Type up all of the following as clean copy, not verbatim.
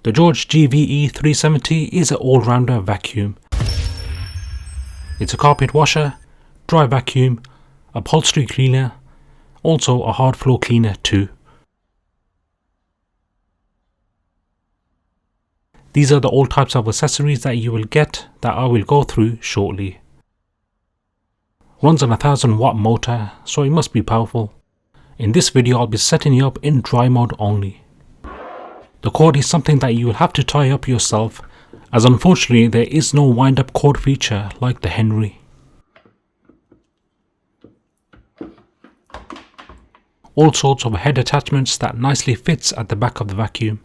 The George GVE 370 is an all-rounder vacuum. It's a carpet washer, dry vacuum, upholstery cleaner, also a hard floor cleaner too. These are the all types of accessories that you will get that I will go through shortly. Runs on a 1000-watt motor, so it must be powerful. In this video I'll be setting it up in dry mode only. The cord is something that you will have to tie up yourself, as unfortunately there is no wind up cord feature like the Henry. All sorts of head attachments that nicely fits at the back of the vacuum.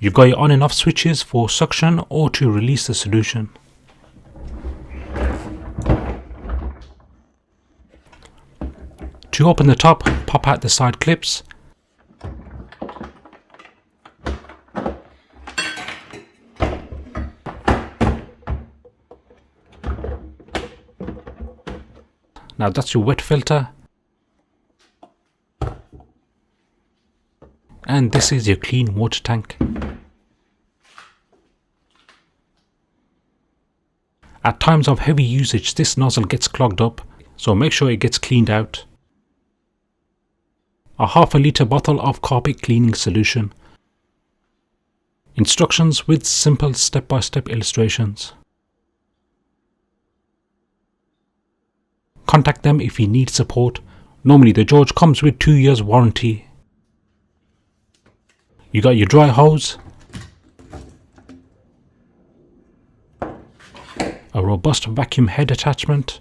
You've got your on and off switches for suction or to release the solution. To open the top, pop out the side clips. Now that's your wet filter. And this is your clean water tank. At times of heavy usage, this nozzle gets clogged up, so make sure it gets cleaned out. A half a litre bottle of carpet cleaning solution. Instructions with simple step-by-step illustrations. Contact them if you need support. Normally the George comes with 2 years warranty. You got your dry hose, a robust vacuum head attachment,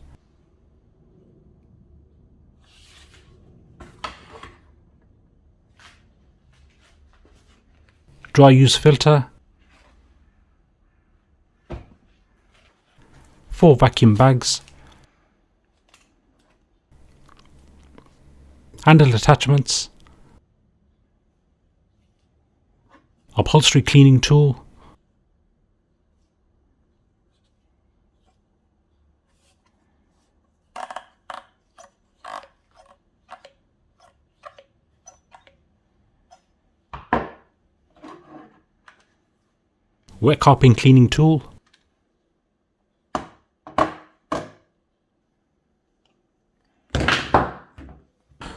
dry use filter, 4 vacuum bags, handle attachments, upholstery cleaning tool, wet carpet cleaning tool,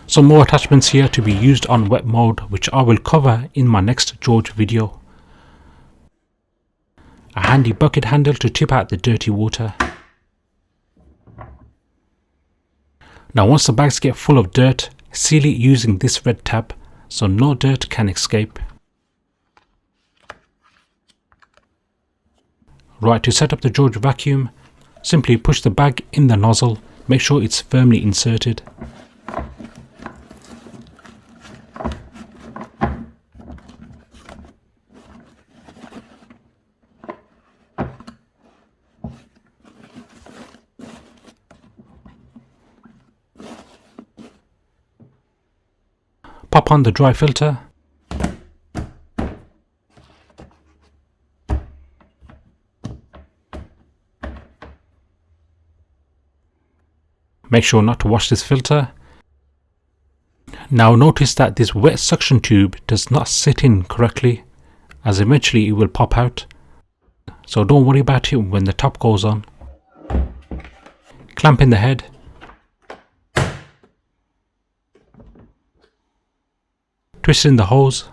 some more attachments here to be used on wet mode, which I will cover in my next George video. A handy bucket handle to tip out the dirty water. Now once the bags get full of dirt, seal it using this red tab so no dirt can escape. Right, to set up the George vacuum, simply push the bag in the nozzle, make sure it's firmly inserted. Pop on the dry filter. Make sure not to wash this filter. Now notice that this wet suction tube does not sit in correctly, as eventually it will pop out. So don't worry about it when the top goes on. Clamp in the head. Twist in the hose.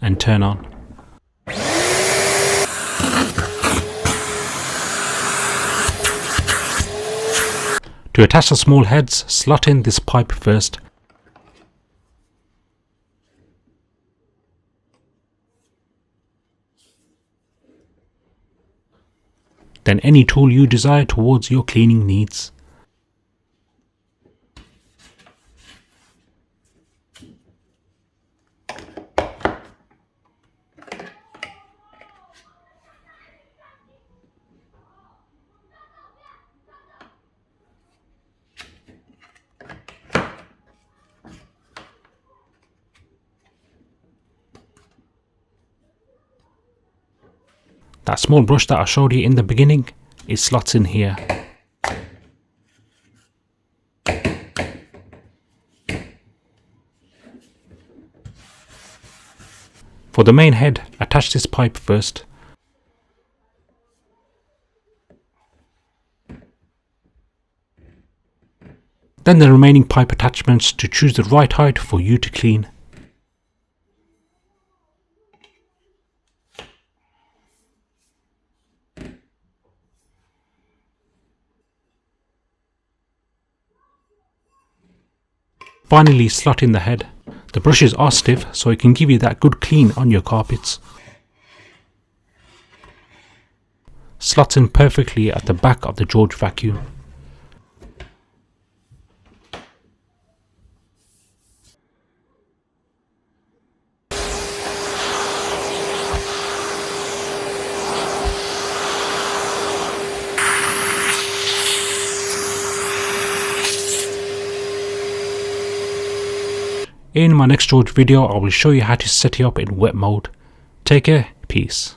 And turn on. To attach the small heads, slot in this pipe first. Then any tool you desire towards your cleaning needs. That small brush that I showed you in the beginning, it slots in here. For the main head, attach this pipe first. Then the remaining pipe attachments to choose the right height for you to clean. Finally, slot in the head. The brushes are stiff, so it can give you that good clean on your carpets. Slots in perfectly at the back of the George vacuum. In my next George video, I will show you how to set it up in wet mode. Take care, peace.